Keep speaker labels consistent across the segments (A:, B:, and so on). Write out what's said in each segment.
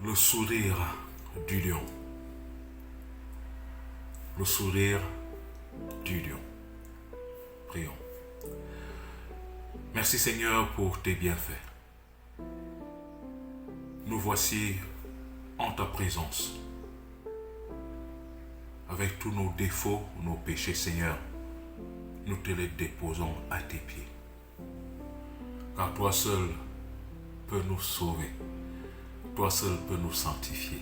A: Le sourire du lion. Le sourire du lion. Prions. Merci Seigneur pour tes bienfaits. Nous voici en ta présence. Avec tous nos défauts, nos péchés Seigneur, nous te les déposons à tes pieds. Car toi seul peux nous sauver. Toi seul peux nous sanctifier.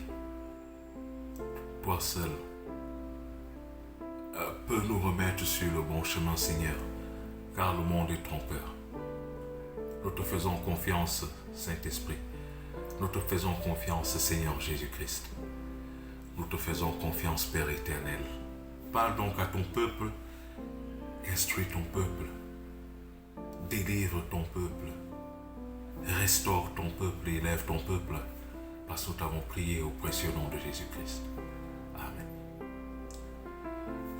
A: Toi seul peut nous remettre sur le bon chemin, Seigneur, car le monde est trompeur. Nous te faisons confiance, Saint-Esprit. Nous te faisons confiance, Seigneur Jésus-Christ. Nous te faisons confiance, Père éternel. Parle donc à ton peuple, instruis ton peuple, délivre ton peuple, restaure ton peuple, élève ton peuple, parce que nous t'avons prié au précieux nom de Jésus-Christ. Amen.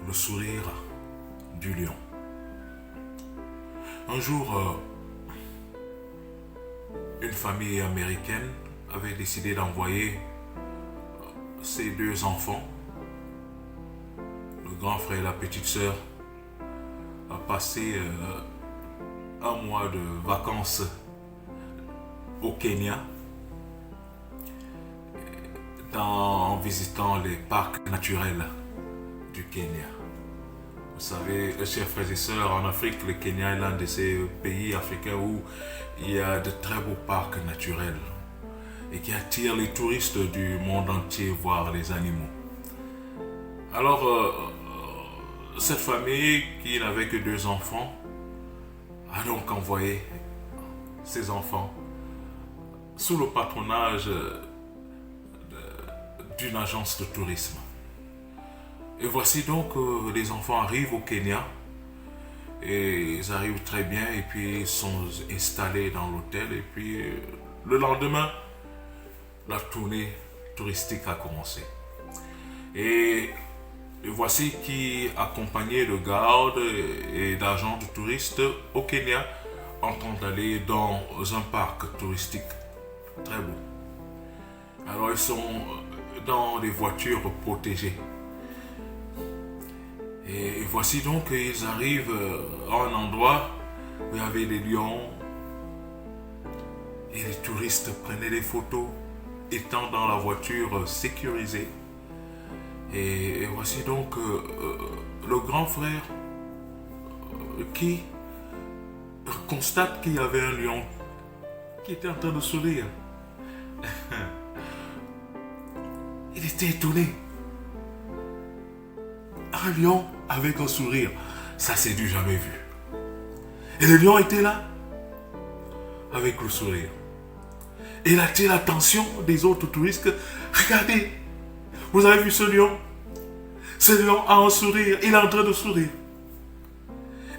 A: Le sourire du lion. Un jour, une famille américaine avait décidé d'envoyer ses deux enfants, le grand frère et la petite sœur, à passer un mois de vacances au Kenya, en visitant les parcs naturels du Kenya. Vous savez, chers frères et sœurs, en Afrique, le Kenya est l'un de ces pays africains où il y a de très beaux parcs naturels et qui attirent les touristes du monde entier voir les animaux. Alors, cette famille qui n'avait que deux enfants a donc envoyé ses enfants sous le patronage d'une agence de tourisme. Et voici donc les enfants arrivent au Kenya et ils arrivent très bien et puis ils sont installés dans l'hôtel et puis le lendemain, la tournée touristique a commencé. Et voici qui, accompagnés de gardes et d'agents de touristes au Kenya, entendent aller dans un parc touristique très beau. Alors ils sont dans des voitures protégées. Et voici donc qu'ils arrivent à un endroit où il y avait des lions. Et les touristes prenaient des photos étant dans la voiture sécurisée. Et voici donc le grand frère qui constate qu'il y avait un lion qui était en train de sourire. Il était étonné. Un lion avec un sourire, ça c'est du jamais vu. Et le lion était là, avec le sourire. Et il a attiré l'attention des autres touristes. Regardez, vous avez vu ce lion? Ce lion a un sourire, il est en train de sourire.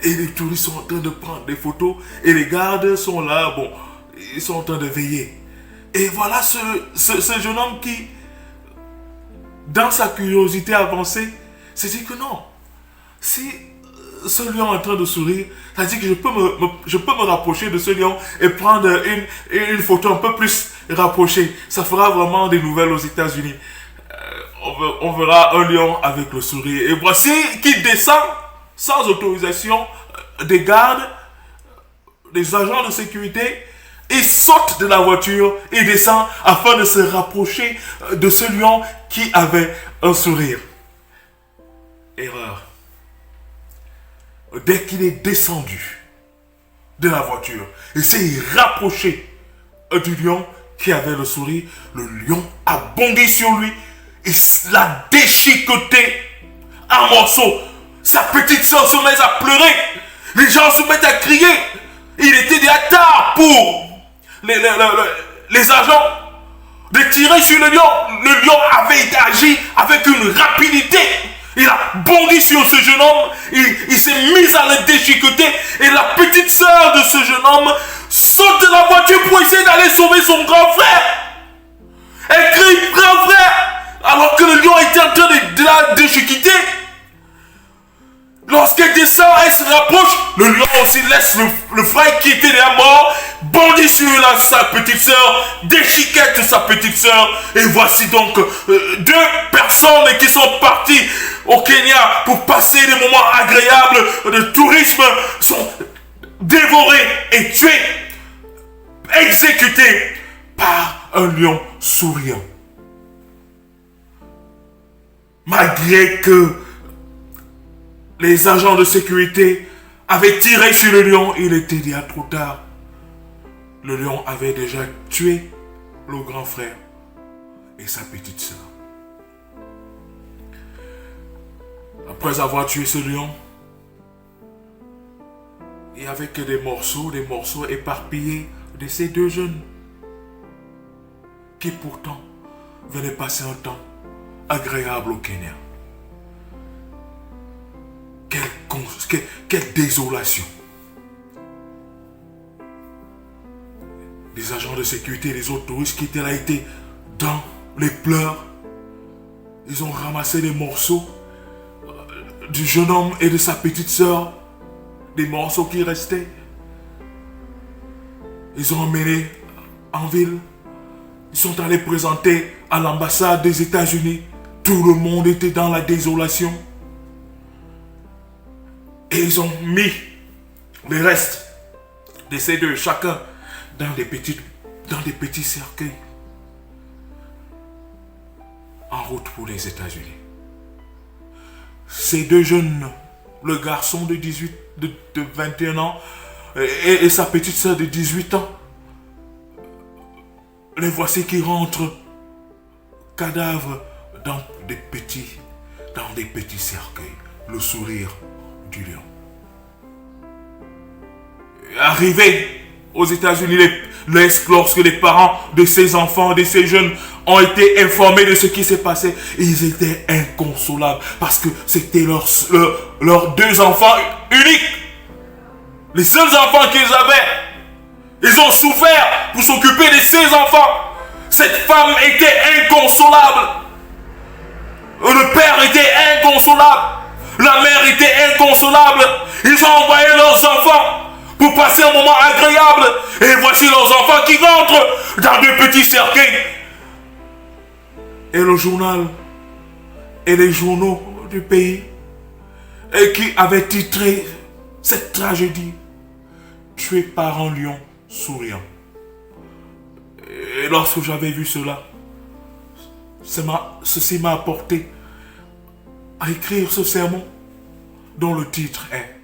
A: Et les touristes sont en train de prendre des photos et les gardes sont là, bon, ils sont en train de veiller. Et voilà ce jeune homme qui, dans sa curiosité avancée, s'est dit que non, si ce lion est en train de sourire, ça dit que je peux me rapprocher de ce lion et prendre une photo un peu plus rapprochée. Ça fera vraiment des nouvelles aux États-Unis. On verra un lion avec le sourire. Et voici qu'il descend sans autorisation des gardes, des agents de sécurité. Il saute de la voiture et descend afin de se rapprocher de ce lion qui avait un sourire. Erreur. Dès qu'il est descendu de la voiture, il s'est rapproché du lion qui avait le sourire. Le lion a bondi sur lui et l'a déchiqueté en morceaux. Sa petite soeur se met à pleurer. Les gens se mettent à crier. Il était déjà tard pour les agents de tirer sur le lion. Le lion avait agi avec une rapidité. Il a bondi sur ce jeune homme, il s'est mis à le déchiqueter et la petite sœur de ce jeune homme saute de la voiture pour essayer d'aller sauver son grand frère. Elle crie « grand frère !» alors que le lion était en train de la déchiqueter. Lorsqu'elle descend, elle se rapproche, le lion aussi laisse le frère qui était déjà mort, bondit sur sa petite sœur, déchiquette sa petite sœur. Et voici donc deux personnes qui sont parties au Kenya pour passer des moments agréables de tourisme sont dévorées et tuées, exécutées par un lion souriant. Malgré que les agents de sécurité avaient tiré sur le lion, il était déjà trop tard. Le lion avait déjà tué le grand frère et sa petite sœur. Après avoir tué ce lion, il n'y avait que des morceaux éparpillés de ces deux jeunes qui pourtant venaient passer un temps agréable au Kenya. Quelle désolation. Les agents de sécurité et les autres touristes qui étaient là étaient dans les pleurs. Ils ont ramassé des morceaux du jeune homme et de sa petite sœur, des morceaux qui restaient. Ils ont emmené en ville. Ils sont allés présenter à l'ambassade des États-Unis. Tout le monde était dans la désolation. Et ils ont mis les restes de ces deux, chacun, dans des petits cercueils, en route pour les États-Unis. Ces deux jeunes, le garçon de 21 ans et sa petite sœur de 18 ans, les voici qui rentrent cadavres dans des petits cercueils, le sourire du lion. Arrivé aux États-Unis, lorsque les parents de ces enfants, de ces jeunes ont été informés de ce qui s'est passé, ils étaient inconsolables parce que c'était leurs deux enfants uniques, les seuls enfants qu'ils avaient. Ils ont souffert pour s'occuper de ces enfants. Cette femme était inconsolable. Le père était inconsolable. La mère était inconsolable. Ils ont envoyé leurs enfants pour passer un moment agréable. Et voici leurs enfants qui rentrent dans de petits cercueils. Et le journal et les journaux du pays et qui avaient titré cette tragédie: tué par un lion souriant. Et lorsque j'avais vu cela, ceci m'a apporté à écrire ce sermon dont le titre est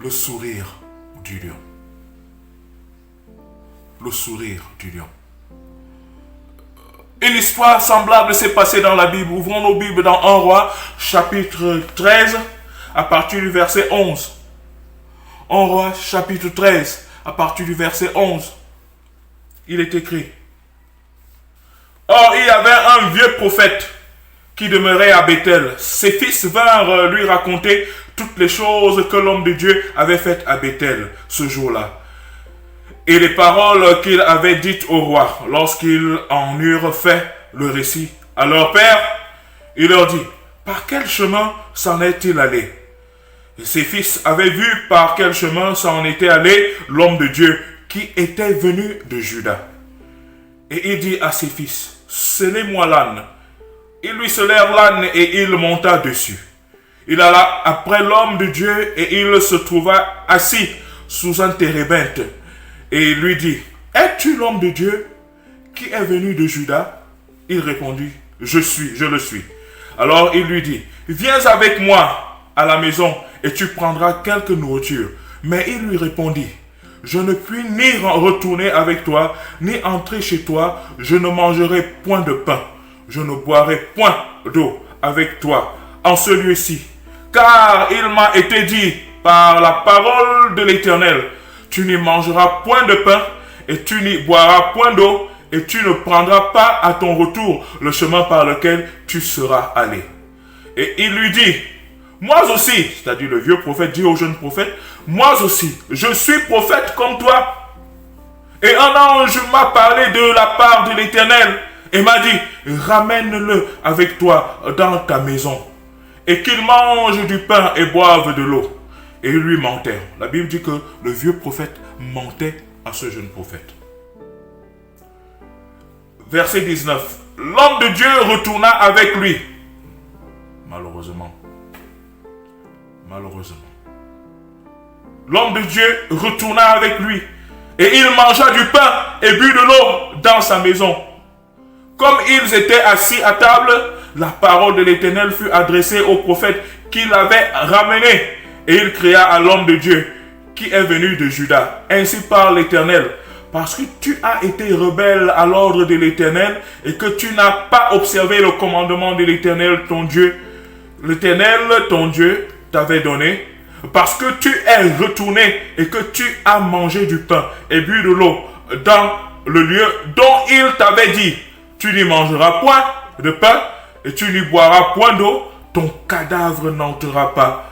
A: Le sourire du lion. Le sourire du lion. Une histoire semblable s'est passée dans la Bible. Ouvrons nos Bibles dans 1 Roi, chapitre 13, à partir du verset 11. 1 Roi, chapitre 13, à partir du verset 11. Il est écrit: Or, il y avait un vieux prophète qui demeurait à Bethel. Ses fils vinrent lui raconter toutes les choses que l'homme de Dieu avait faites à Bethel ce jour-là, et les paroles qu'il avait dites au roi lorsqu'ils en eurent fait le récit à leur père. Il leur dit: Par quel chemin s'en est-il allé? Et ses fils avaient vu par quel chemin s'en était allé l'homme de Dieu qui était venu de Juda. Et il dit à ses fils: Scellez-moi l'âne. Ils lui scellèrent l'âne et il monta dessus. Il alla après l'homme de Dieu et il se trouva assis sous un térébinthe. Et il lui dit: Es-tu l'homme de Dieu qui est venu de Juda? Il répondit: Je le suis. Alors il lui dit: Viens avec moi à la maison et tu prendras quelque nourriture. Mais il lui répondit: Je ne puis ni retourner avec toi, ni entrer chez toi. Je ne mangerai point de pain. Je ne boirai point d'eau avec toi en ce lieu-ci. Car il m'a été dit par la parole de l'Éternel: Tu n'y mangeras point de pain, et tu n'y boiras point d'eau, et tu ne prendras pas à ton retour le chemin par lequel tu seras allé. Et il lui dit: Moi aussi, c'est-à-dire le vieux prophète dit au jeune prophète, moi aussi, je suis prophète comme toi. Et un ange m'a parlé de la part de l'Éternel et m'a dit: Ramène-le avec toi dans ta maison, et qu'il mange du pain et boive de l'eau. Et il lui mentait. La Bible dit que le vieux prophète mentait à ce jeune prophète. Verset 19. L'homme de Dieu retourna avec lui. Malheureusement. L'homme de Dieu retourna avec lui. Et il mangea du pain et but de l'eau dans sa maison. Comme ils étaient assis à table, la parole de l'Éternel fut adressée au prophète qui l'avait ramené. Et il cria à l'homme de Dieu qui est venu de Juda. Ainsi parle l'Éternel. Parce que tu as été rebelle à l'ordre de l'Éternel et que tu n'as pas observé le commandement de l'Éternel ton Dieu. L'Éternel ton Dieu t'avait donné. Parce que tu es retourné et que tu as mangé du pain et bu de l'eau dans le lieu dont il t'avait dit. Tu n'y mangeras point de pain et tu n'y boiras point d'eau. Ton cadavre n'entrera pas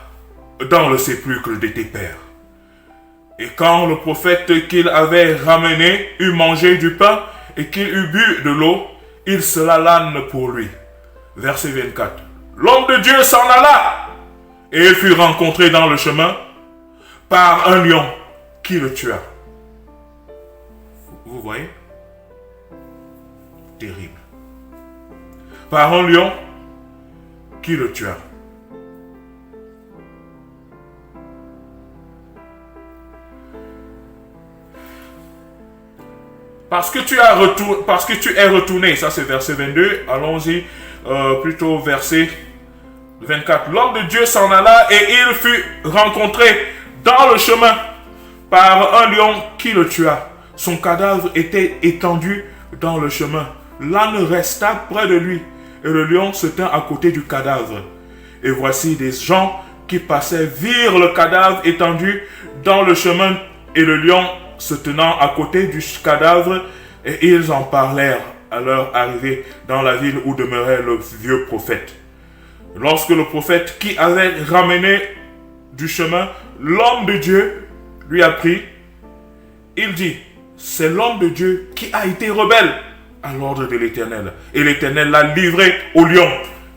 A: dans le sépulcre de tes pères. Et quand le prophète qu'il avait ramené eut mangé du pain et qu'il eut bu de l'eau, il sella l'âne pour lui. Verset 24. L'homme de Dieu s'en alla et il fut rencontré dans le chemin par un lion qui le tua. Vous voyez? Terrible. Par un lion qui le tua. Parce que tu es retourné, ça c'est verset 22, allons-y plutôt verset 24. L'homme de Dieu s'en alla et il fut rencontré dans le chemin par un lion qui le tua. Son cadavre était étendu dans le chemin. L'âne resta près de lui et le lion se tint à côté du cadavre. Et voici des gens qui passaient virent le cadavre étendu dans le chemin et le lion se tenant à côté du cadavre, et ils en parlèrent à leur arrivée dans la ville où demeurait le vieux prophète. Lorsque le prophète qui avait ramené du chemin l'homme de Dieu lui apprit, il dit, c'est l'homme de Dieu qui a été rebelle à l'ordre de l'Éternel. Et l'Éternel l'a livré au lion,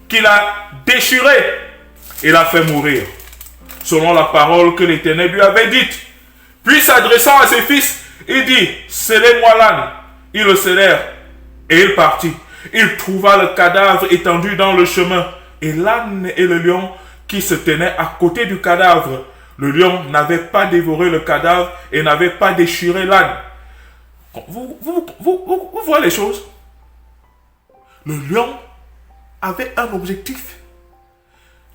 A: qui l'a déchiré et l'a fait mourir, selon la parole que l'Éternel lui avait dite. Puis s'adressant à ses fils, il dit, scellez-moi l'âne. Ils le scellèrent et il partit. Il trouva le cadavre étendu dans le chemin et l'âne et le lion qui se tenaient à côté du cadavre. Le lion n'avait pas dévoré le cadavre et n'avait pas déchiré l'âne. Vous voyez les choses? Le lion avait un objectif,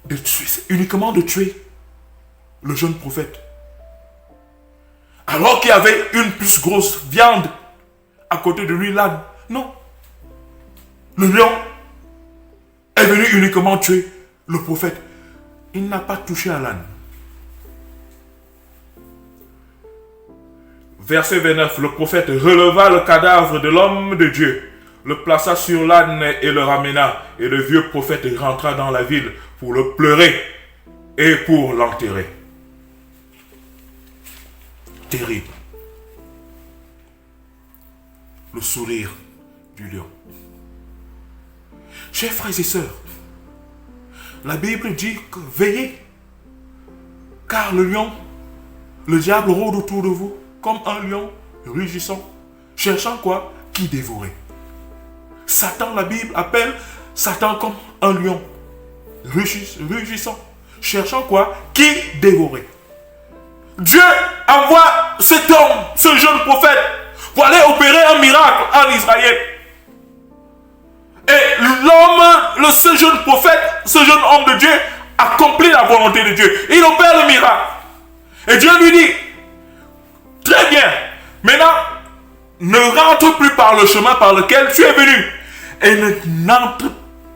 A: de tuer, uniquement de tuer le jeune prophète. Alors qu'il y avait une plus grosse viande à côté de lui, l'âne. Non. Le lion est venu uniquement tuer le prophète. Il n'a pas touché à l'âne. Verset 29. Le prophète releva le cadavre de l'homme de Dieu, le plaça sur l'âne et le ramena. Et le vieux prophète rentra dans la ville pour le pleurer et pour l'enterrer. Terrible. Le sourire du lion. Chers frères et sœurs, la Bible dit que veillez, car le lion, le diable rôde autour de vous comme un lion rugissant, cherchant quoi? Qui dévorer. Satan, la Bible appelle Satan comme un lion rugissant, cherchant quoi? Qui dévorer. Dieu envoie cet homme, ce jeune prophète, pour aller opérer un miracle en Israël. Et l'homme, ce jeune prophète, ce jeune homme de Dieu, accomplit la volonté de Dieu. Il opère le miracle. Et Dieu lui dit, très bien, maintenant, ne rentre plus par le chemin par lequel tu es venu. Et n'entre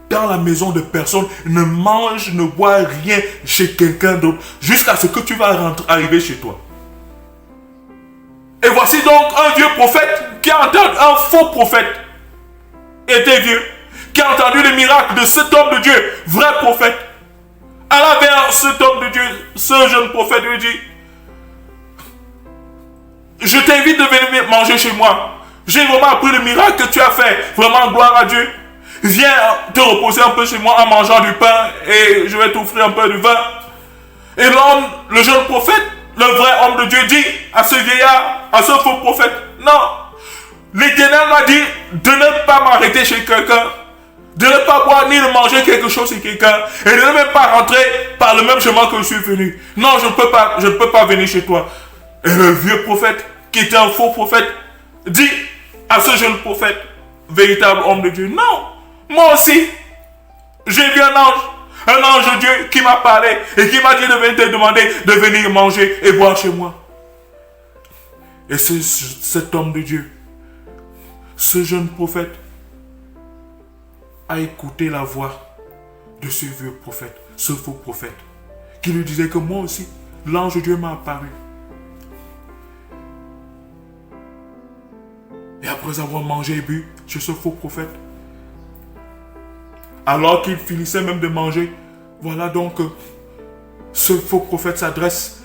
A: dans la maison de personne, ne mange, ne bois rien chez quelqu'un d'autre, jusqu'à ce que tu vas arriver chez toi. Et voici donc un vieux prophète qui a entendu, un faux prophète, était vieux, qui a entendu le miracle de cet homme de Dieu, vrai prophète. Alla vers cet homme de Dieu, ce jeune prophète lui dit, je t'invite de venir manger chez moi. J'ai vraiment appris le miracle que tu as fait. Vraiment, gloire à Dieu. Viens te reposer un peu chez moi en mangeant du pain et je vais t'offrir un peu de vin. Et l'homme, le jeune prophète, le vrai homme de Dieu dit à ce vieillard, à ce faux prophète, non, l'Éternel m'a dit de ne pas m'arrêter chez quelqu'un, de ne pas boire ni de manger quelque chose chez quelqu'un, et de ne même pas rentrer par le même chemin que je suis venu. Non, je ne peux pas venir chez toi. Et le vieux prophète, qui était un faux prophète, dit à ce jeune prophète, véritable homme de Dieu, non, moi aussi, j'ai vu un ange de Dieu qui m'a parlé et qui m'a dit de venir te demander de venir manger et boire chez moi. Et cet homme de Dieu, ce jeune prophète, a écouté la voix de ce vieux prophète, ce faux prophète, qui lui disait que moi aussi, l'ange de Dieu m'a apparu. Et après avoir mangé et bu chez ce faux prophète, alors qu'il finissait même de manger, voilà donc ce faux prophète s'adresse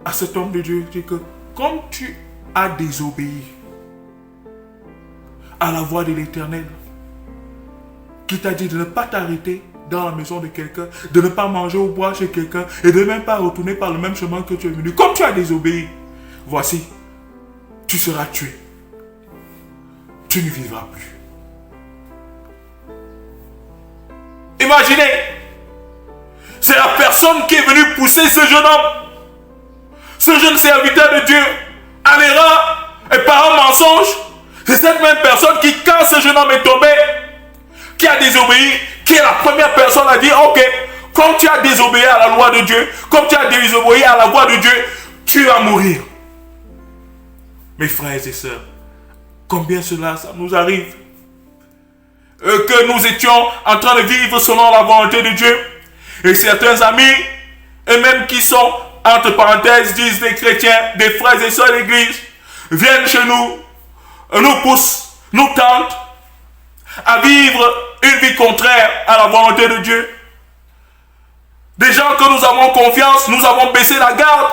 A: à cet homme de Dieu, dit que comme tu as désobéi à la voix de l'Éternel, qui t'a dit de ne pas t'arrêter dans la maison de quelqu'un, de ne pas manger ou boire chez quelqu'un, et de ne même pas retourner par le même chemin que tu es venu, comme tu as désobéi, voici, tu seras tué. Tu ne vivras plus. Imaginez, c'est la personne qui est venue pousser ce jeune homme, ce jeune serviteur de Dieu, à l'erreur et par un mensonge. C'est cette même personne qui, quand ce jeune homme est tombé, qui a désobéi, qui est la première personne à dire, ok, comme tu as désobéi à la loi de Dieu, comme tu as désobéi à la voix de Dieu, tu vas mourir. Mes frères et sœurs, combien cela, ça nous arrive, que nous étions en train de vivre selon la volonté de Dieu, et certains amis, et même qui sont, entre parenthèses, disent des chrétiens, des frères et sœurs d'église, viennent chez nous, nous poussent, nous tentent à vivre une vie contraire à la volonté de Dieu. Des gens que nous avons confiance, nous avons baissé la garde,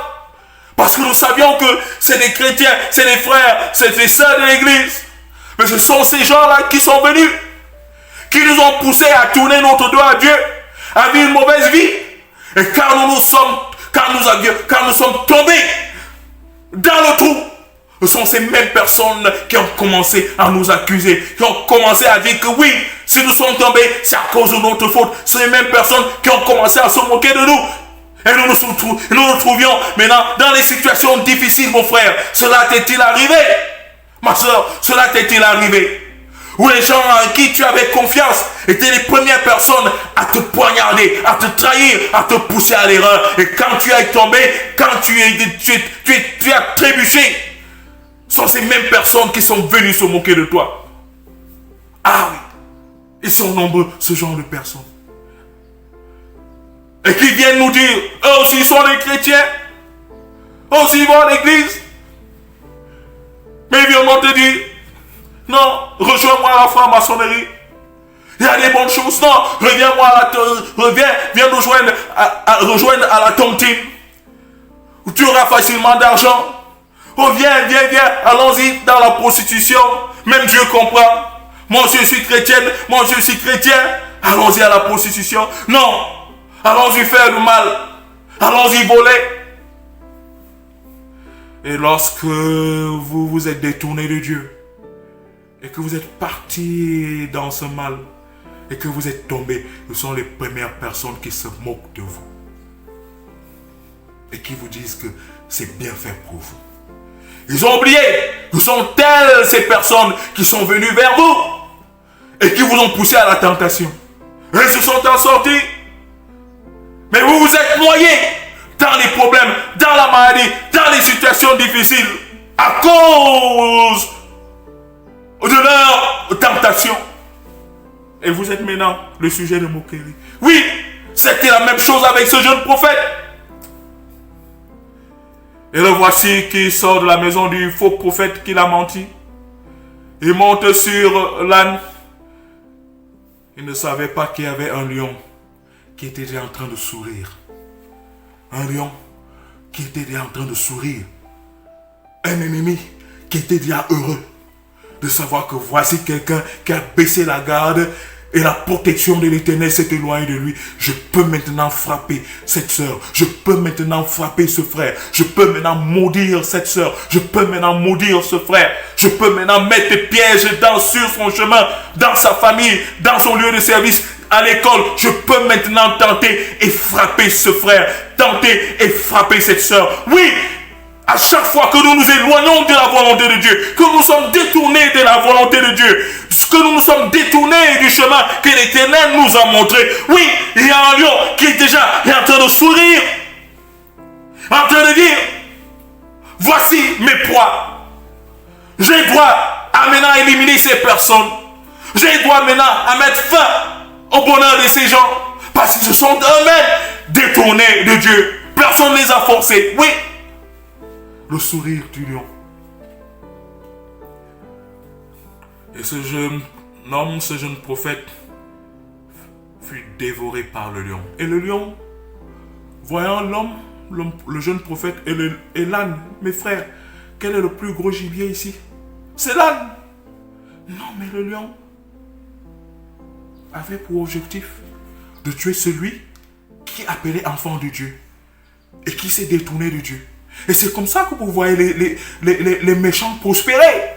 A: parce que nous savions que c'est des chrétiens, c'est des frères, c'est des sœurs de l'église. Mais ce sont ces gens-là qui sont venus, qui nous ont poussés à tourner notre dos à Dieu, à vivre une mauvaise vie. Et quand nous sommes tombés dans le trou, ce sont ces mêmes personnes qui ont commencé à nous accuser, qui ont commencé à dire que oui, si nous sommes tombés, c'est à cause de notre faute. Ce sont les mêmes personnes qui ont commencé à se moquer de nous. Et nous nous trouvions maintenant dans les situations difficiles, mon frère. Cela t'est-il arrivé? Ma soeur, cela t'est-il arrivé? Où les gens en qui tu avais confiance étaient les premières personnes à te poignarder, à te trahir, à te pousser à l'erreur. Et quand tu es tombé, quand tu as trébuché, ce sont ces mêmes personnes qui sont venues se moquer de toi. Ah oui, ils sont nombreux, ce genre de personnes. Et qui viennent nous dire, eux aussi sont des chrétiens, eux aussi ils vont à l'église. Mais ils viennent te dire, non, rejoins-moi à la franc-maçonnerie. Il y a des bonnes choses. Non, viens nous rejoindre à la tontine, où tu auras facilement d'argent. Oh, viens, allons-y dans la prostitution. Même Dieu comprend. Moi aussi je suis chrétienne, moi aussi je suis chrétien. Allons-y à la prostitution. Non, allons-y faire le mal. Allons-y voler. Et lorsque vous vous êtes détourné de Dieu, et que vous êtes parti dans ce mal, et que vous êtes tombé, ce sont les premières personnes qui se moquent de vous. Et qui vous disent que c'est bien fait pour vous. Ils ont oublié que ce sont telles ces personnes qui sont venues vers vous et qui vous ont poussé à la tentation. Et ils se sont en sortis. Mais vous vous êtes noyés dans les problèmes, dans la maladie, dans les situations difficiles à cause de leur tentation. Et vous êtes maintenant le sujet de moquerie. Oui, c'était la même chose avec ce jeune prophète. Et le voici qui sort de la maison du faux prophète qui l'a menti. Il monte sur l'âne. Il ne savait pas qu'il y avait un lion qui était déjà en train de sourire. Un lion qui était déjà en train de sourire. Un ennemi qui était déjà heureux de savoir que voici quelqu'un qui a baissé la garde et la protection de l'Éternel s'est éloignée de lui, je peux maintenant frapper cette sœur, je peux maintenant frapper ce frère, je peux maintenant maudire cette sœur, je peux maintenant maudire ce frère, je peux maintenant mettre des pièges sur son chemin, dans sa famille, dans son lieu de service, à l'école. Je peux maintenant tenter et frapper ce frère, tenter et frapper cette sœur. Oui, à chaque fois que nous nous éloignons de la volonté de Dieu, que nous sommes détournés de la volonté de Dieu, que nous nous sommes détournés du chemin que l'Éternel nous a montré, oui, il y a un lion qui est déjà en train de sourire, en train de dire, voici mes proies. J'ai droit à maintenant éliminer ces personnes. J'ai droit maintenant à mettre fin au bonheur de ces gens, parce qu'ils se sont eux-mêmes détournés de Dieu. Personne ne les a forcés. Oui, le sourire du lion. Et ce jeune homme, ce jeune prophète fut dévoré par le lion. Et le lion, voyant le jeune prophète et l'âne, mes frères, quel est le plus gros gibier ici? C'est l'âne. Non, mais le lion avait pour objectif de tuer celui qui appelait enfant de Dieu et qui s'est détourné de Dieu. Et c'est comme ça que vous voyez les méchants prospérer.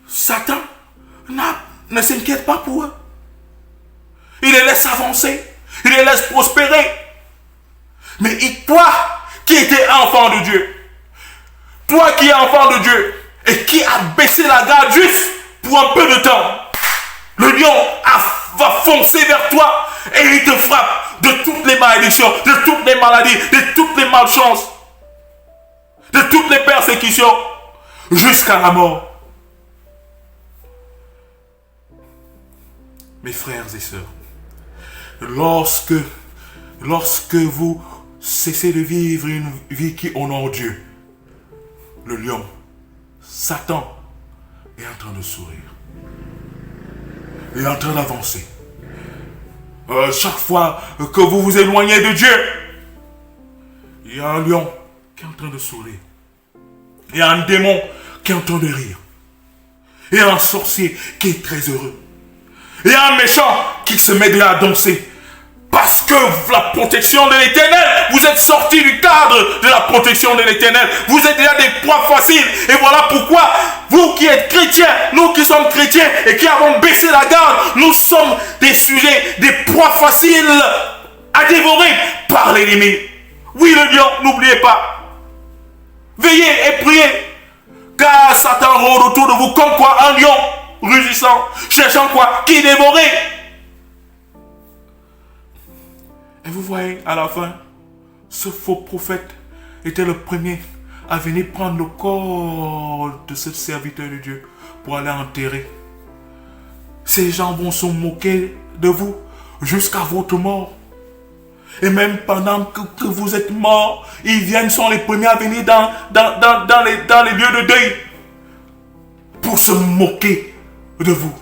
A: Satan ne s'inquiète pas pour eux. Il les laisse avancer. Il les laisse prospérer. Mais toi qui étais enfant de Dieu, toi qui es enfant de Dieu et qui a baissé la garde juste pour un peu de temps, le lion va foncer vers toi et il te frappe de toutes les malédictions, de toutes les maladies, de toutes les malchances, de toutes les persécutions, jusqu'à la mort. Mes frères et sœurs, lorsque vous cessez de vivre une vie qui honore Dieu, le lion, Satan, est en train de sourire. Il est en train d'avancer. Chaque fois que vous vous éloignez de Dieu, il y a un lion qui est en train de sourire. Il y a un démon qui est en train de rire. Il y a un sorcier qui est très heureux. Il y a un méchant qui se met déjà à danser. Parce que la protection de l'Éternel, vous êtes sortis du cadre de la protection de l'Éternel. Vous êtes déjà des proies faciles. Et voilà pourquoi, vous qui êtes chrétiens, nous qui sommes chrétiens et qui avons baissé la garde, nous sommes des sujets, des proies faciles à dévorer par l'ennemi. Oui, le lion, n'oubliez pas. Veillez et priez. Car Satan rôde autour de vous comme quoi un lion rugissant, cherchant quoi? Qui dévorer. Et vous voyez, à la fin, ce faux prophète était le premier à venir prendre le corps de ce serviteur de Dieu pour aller enterrer. Ces gens vont se moquer de vous jusqu'à votre mort. Et même pendant que vous êtes mort, ils sont les premiers à venir dans les lieux de deuil pour se moquer de vous,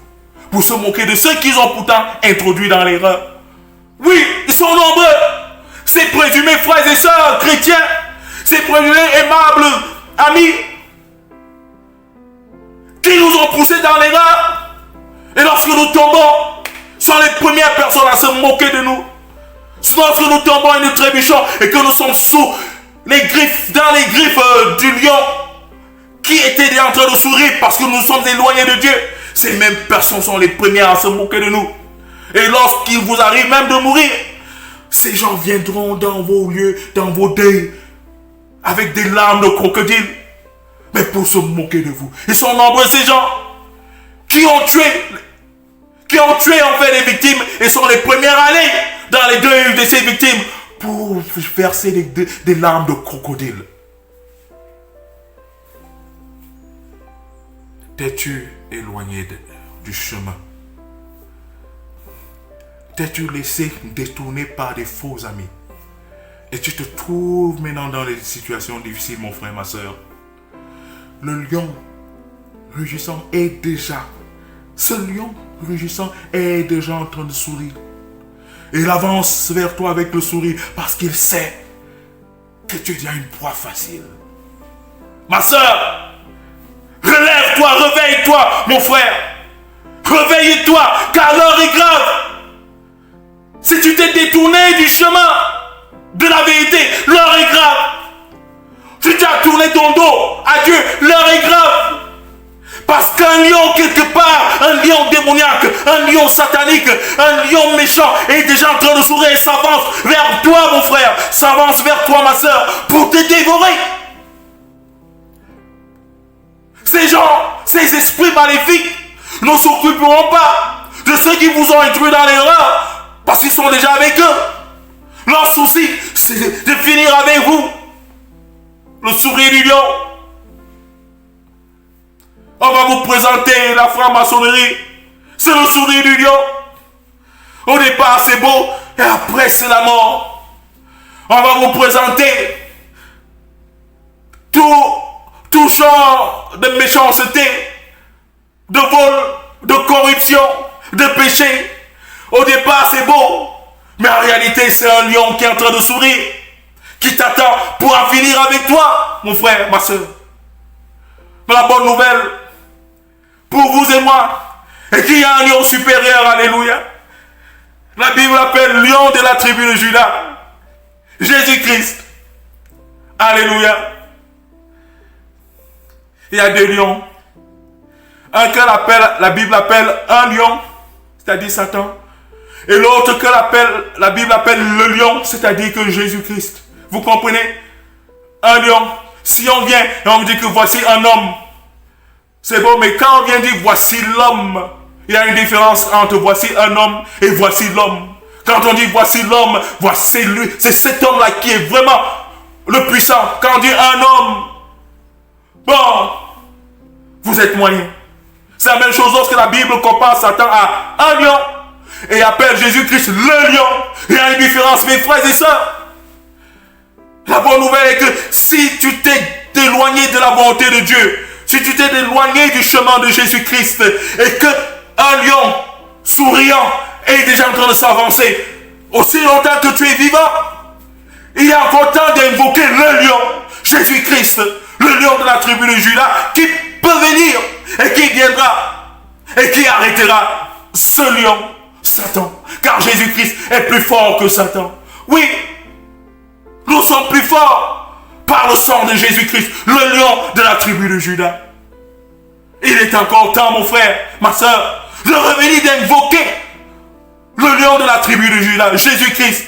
A: pour se moquer de ceux qu'ils ont pourtant introduits dans l'erreur. Oui, ils sont nombreux. Ces présumés frères et sœurs chrétiens, ces présumés aimables amis qui nous ont poussés dans l'erreur. Et lorsque nous tombons, sont les premières personnes à se moquer de nous. Lorsque nous tombons et nous trébuchons et que nous sommes sous les griffes, dans les griffes du lion qui était en train de sourire parce que nous sommes éloignés de Dieu, ces mêmes personnes sont les premières à se moquer de nous. Et lorsqu'il vous arrive même de mourir, ces gens viendront dans vos lieux, dans vos deuils, avec des larmes de crocodile, mais pour se moquer de vous. Ils sont nombreux ces gens qui ont tué en fait les victimes et sont les premières à aller dans les deuils de ces victimes pour verser des larmes de crocodile. T'es-tu éloigné du chemin? T'es-tu laissé détourner par des faux amis? Et tu te trouves maintenant dans des situations difficiles, mon frère, ma soeur. Le lion rugissant est déjà, ce lion rugissant est déjà en train de sourire. Il avance vers toi avec le sourire parce qu'il sait que tu es déjà une proie facile. Ma soeur, relève-toi, réveille-toi, mon frère. Réveille-toi, car l'heure est grave. Si tu t'es détourné du chemin de la vérité, l'heure est grave. Si tu as tourné ton dos à Dieu, l'heure est grave. Parce qu'un lion quelque part, un lion démoniaque, un lion satanique, un lion méchant est déjà en train de s'ouvrir et s'avance vers toi mon frère, s'avance vers toi ma soeur pour te dévorer. Ces gens, ces esprits maléfiques ne s'occuperont pas de ceux qui vous ont introduit dans l'erreur parce qu'ils sont déjà avec eux. Leur souci, c'est de finir avec vous. Le sourire du lion. On va vous présenter la franc-maçonnerie. C'est le sourire du lion. Au départ, c'est beau, et après, c'est la mort. On va vous présenter tout genre de méchanceté, de vol, de corruption, de péché. Au départ, c'est beau, mais en réalité, c'est un lion qui est en train de sourire, qui t'attend pour en finir avec toi, mon frère, ma soeur. Mais la bonne nouvelle, pour vous et moi, est qu'il y a un lion supérieur, alléluia. La Bible l'appelle lion de la tribu de Juda, Jésus-Christ. Alléluia. Il y a deux lions. Un que la Bible appelle un lion, c'est-à-dire Satan. Et l'autre que la Bible appelle le lion, c'est-à-dire que Jésus-Christ. Vous comprenez? Un lion. Si on vient et on dit que voici un homme, c'est bon, mais quand on vient dire voici l'homme, il y a une différence entre voici un homme et voici l'homme. Quand on dit voici l'homme, voici lui, c'est cet homme-là qui est vraiment le puissant. Quand on dit un homme, bon, vous êtes moyen. C'est la même chose lorsque la Bible compare Satan à un lion et appelle Jésus-Christ le lion. Il y a une différence, mes frères et sœurs. La bonne nouvelle est que si tu t'es éloigné de la volonté de Dieu, si tu t'es éloigné du chemin de Jésus-Christ et que un lion souriant est déjà en train de s'avancer, aussi longtemps que tu es vivant, il est encore temps d'invoquer le lion, Jésus-Christ, le lion de la tribu de Juda, qui peut venir et qui viendra et qui arrêtera ce lion, Satan. Car Jésus-Christ est plus fort que Satan. Oui, nous sommes plus forts par le sang de Jésus-Christ, le lion de la tribu de Juda. Il est encore temps, mon frère, ma soeur, de revenir d'invoquer le lion de la tribu de Juda, Jésus-Christ.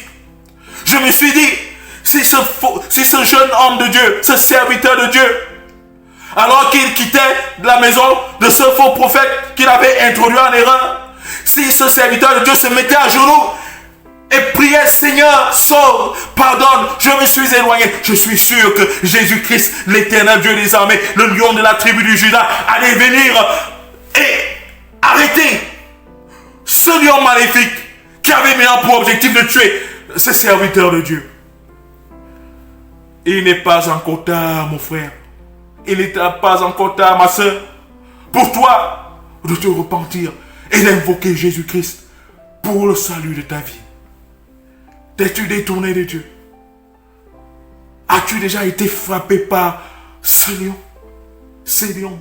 A: Je me suis dit, si ce jeune homme de Dieu, ce serviteur de Dieu, alors qu'il quittait la maison de ce faux prophète qu'il avait introduit en erreur, si ce serviteur de Dieu se mettait à genoux et priait, Seigneur, sauve, pardonne, je me suis éloigné. Je suis sûr que Jésus-Christ, l'éternel Dieu des armées, le lion de la tribu du Juda, allait venir et arrêter ce lion maléfique qui avait maintenant pour objectif de tuer ce serviteur de Dieu. Il n'est pas encore tard, mon frère. Il n'est pas encore tard, ma soeur, pour toi de te repentir et d'invoquer Jésus-Christ pour le salut de ta vie. T'es-tu détourné de Dieu? As-tu déjà été frappé par ces lions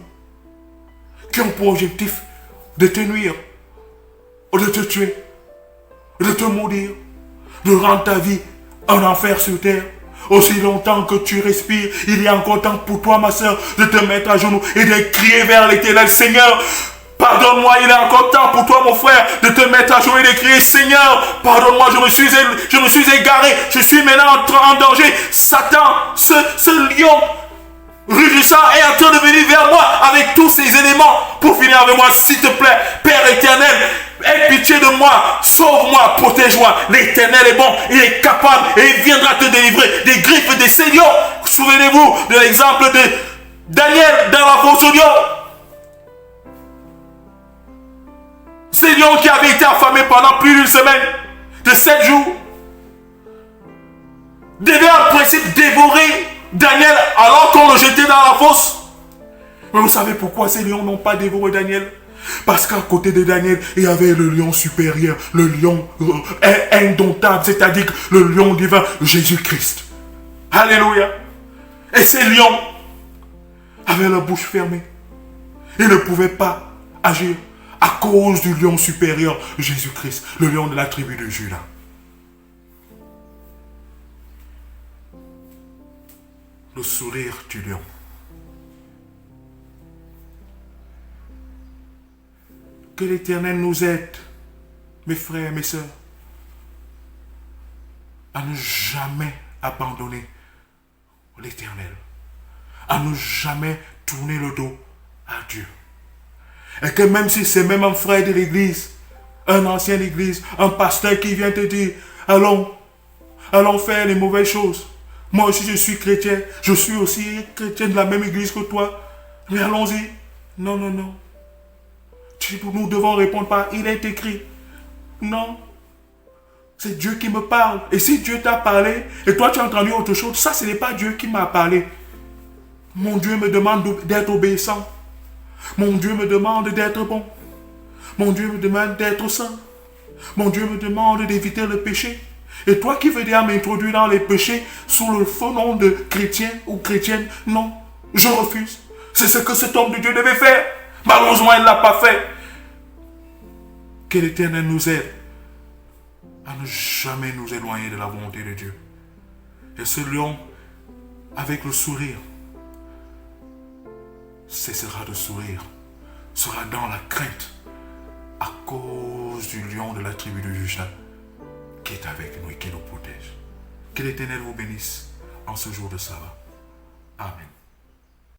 A: qui ont pour objectif de te nuire, de te tuer, de te maudire, de rendre ta vie un enfer sur terre? Aussi longtemps que tu respires, il y a encore temps pour toi, ma soeur, de te mettre à genoux et de crier vers l'Éternel. Seigneur, pardonne-moi. Il est encore temps pour toi, mon frère, de te mettre à genoux et de crier, Seigneur, pardonne-moi, je me suis égaré, je suis maintenant en danger. Satan, ce lion rugissant est en train de venir vers moi avec tous ces éléments pour finir avec moi. S'il te plaît, Père éternel, aie pitié de moi, sauve-moi, protège-moi. L'Éternel est bon, il est capable et il viendra te délivrer des griffes de ces lions. Souvenez-vous de l'exemple de Daniel dans la fosse aux lions. Ces lions qui avaient été affamés pendant plus d'une semaine, de 7 jours, devaient en principe dévorer Daniel alors qu'on le jetait dans la fosse. Mais vous savez pourquoi ces lions n'ont pas dévoré Daniel? Parce qu'à côté de Daniel, il y avait le lion supérieur, le lion indomptable, c'est-à-dire le lion divin, Jésus-Christ. Alléluia. Et ces lions avaient leur bouche fermée. Ils ne pouvaient pas agir à cause du lion supérieur, Jésus-Christ, le lion de la tribu de Juda. Le sourire du lion. Que l'Éternel nous aide, mes frères et mes sœurs, à ne jamais abandonner l'Éternel, à ne jamais tourner le dos à Dieu. Et que même si c'est même un frère de l'église, un ancien d'église, un pasteur qui vient te dire, allons faire les mauvaises choses. Moi aussi je suis chrétien, je suis aussi chrétien de la même église que toi. Mais allons-y. Non, non, non. Nous devons répondre par il est écrit. Non. C'est Dieu qui me parle. Et si Dieu t'a parlé et toi tu as entendu autre chose, ça ce n'est pas Dieu qui m'a parlé. Mon Dieu me demande d'être obéissant. Mon Dieu me demande d'être bon. Mon Dieu me demande d'être saint. Mon Dieu me demande d'éviter le péché. Et toi qui veux dire m'introduire dans les péchés sous le faux nom de chrétien ou chrétienne, non, je refuse. C'est ce que cet homme de Dieu devait faire. Malheureusement, il ne l'a pas fait. Que l'Éternel nous aide à ne jamais nous éloigner de la volonté de Dieu. Et ce lion, avec le sourire, cessera de sourire, sera dans la crainte à cause du lion de la tribu de Juda qui est avec nous et qui nous protège. Que l'Éternel vous bénisse en ce jour de sabbat. Amen.